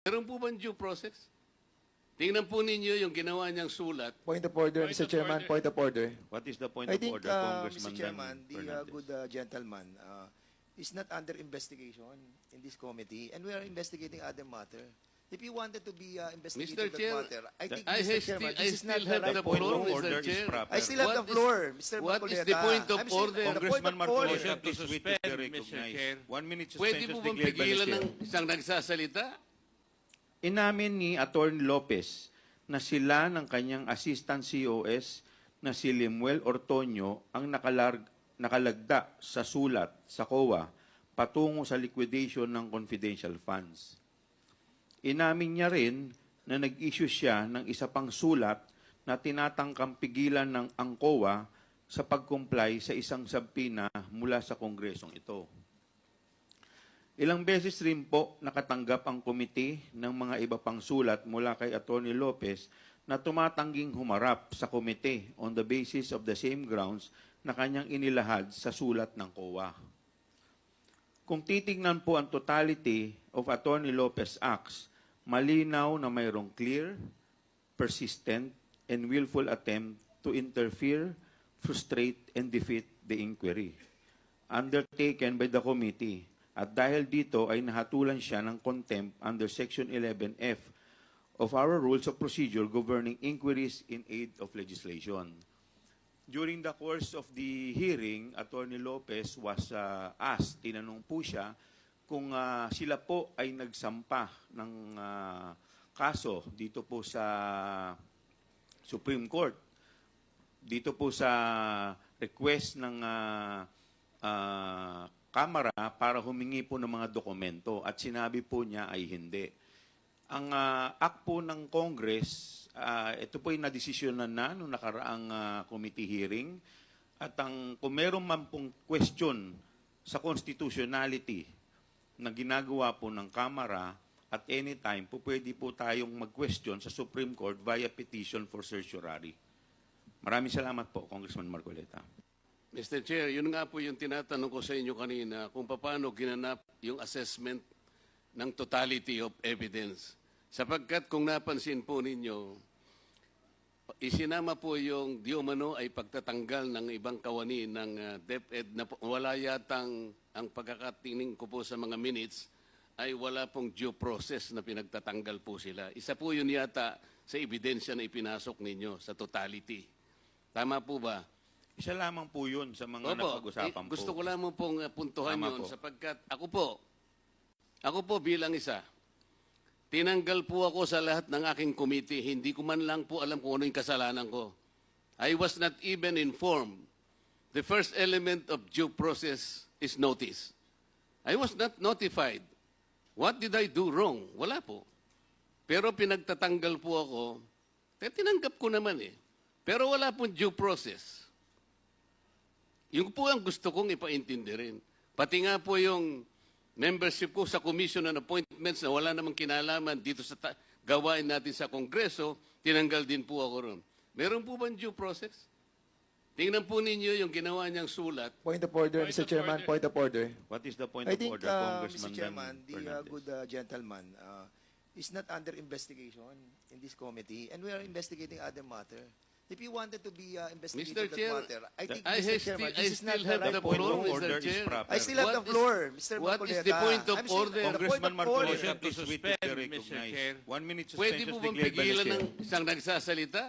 Meron po bang due process? Tingnan po ninyo yung ginawa niyang sulat. Point of order, Point Mr. of Chairman. order. Point of order. What is the point I of think, order, Congressman Mr. Chairman, Dan the Fernandez? good gentleman is not under investigation in this committee, and we are investigating other matter. If you wanted to be investigating Mr. that Chair, matter, I think, I Mr. Chairman, still this is not have the the right point floor, of Mr. order is Chair. proper. I still have the What is- floor, Mr. what is Marcoleta. the point of I'm still- order? the point Congressman of order. Marcoleta, To please wait to suspend, be Mr. Chair. recognized. 1 minute Pwede suspension po is bang declared by the pigilan chair. ng isang nagsasalita? Inamin ni Atty. Lopez na sila ng kanyang assistant COS na si Limuel Ortoño ang nakalagda sa sulat sa COA patungo sa liquidation ng confidential funds. Inamin niya rin na nag-issue siya ng isa pang sulat na tinatangkang pigilan ng ang COA sa pag-comply sa isang subpoena mula sa kongresong ito. Ilang beses rin po nakatanggap ang komite ng mga iba pang sulat mula kay Atty. Lopez na tumatangging humarap sa komite on the basis of the same grounds na kanyang inilahad sa sulat ng COA. Kung titignan po ang totality of Atty. Lopez acts, malinaw na mayroong clear, persistent, and willful attempt to interfere, frustrate, and defeat the inquiry undertaken by the committee. At dahil dito ay nahatulan siya ng contempt under Section 11F of our Rules of Procedure governing inquiries in aid of legislation. During the course of the hearing, Atty. Lopez was asked, tinanong po siya, kung sila po ay nagsampa ng kaso dito po sa Supreme Court, dito po sa request ng Kamara para humingi po ng mga dokumento at sinabi po niya ay hindi. Ang act po ng Congress, ito po ay nadesisyonan na noong nakaraang committee hearing at kung meron man pong question sa constitutionality na ginagawa po ng Kamara at any time po pwede po tayong mag-question sa Supreme Court via petition for certiorari. Maraming salamat po, Congressman Marcoleta. Mr. Chair, yun nga po yung tinatanong ko sa inyo kanina kung paano ginanap yung assessment ng totality of evidence. Sapagkat kung napansin po ninyo, isinama po yung di umano ay pagtatanggal ng ibang kawani ng DepEd na wala yatang ang pagkakatingin ko po sa mga minutes ay wala pong due process na pinagtatanggal po sila. Isa po yun yata sa ebidensya na ipinasok ninyo sa totality. Tama po ba? Isa lamang po yun sa mga napag-usapan po. Gusto ko lamang pong puntuhan Tama yun po. sapagkat ako po bilang isa, tinanggal po ako sa lahat ng aking committee. Hindi ko man lang po alam kung ano yung kasalanan ko. I was not even informed. The first element of due process is notice. I was not notified. What did I do wrong? Wala po. Pero pinagtatanggal po ako, tinanggap ko naman eh. Pero wala pong due process. Yung po ang gusto kong ipaintindi rin. Pati nga po yung membership ko sa Commission on Appointments na wala namang kinalaman dito sa gawain natin sa Kongreso, tinanggal din po ako ron. Meron po bang due process? Tingnan po ninyo yung ginawa niyang sulat. Point of order, Point Mr. of Chairman. order. Point of order. What is the point I of think, order, Congressman Mr. Chairman, Dan the Fernandez? good gentleman is not under investigation in this committee, and we are investigating other matter. If you wanted to be investigating Mr. that Chair, matter, I think, I Mr. Chairman, still this is not have the the right The point floor, of Mr. order is Chair. proper. I still have the floor, Mr. What is Marcoleta. the point of I'm still- order? the point Congressman of order. Marcoleta, To please wait to suspend, be Mr. recognized. Chair. 1 minute Pwede suspension po is bang declared by the pigilan chair. ng isang nagsasalita?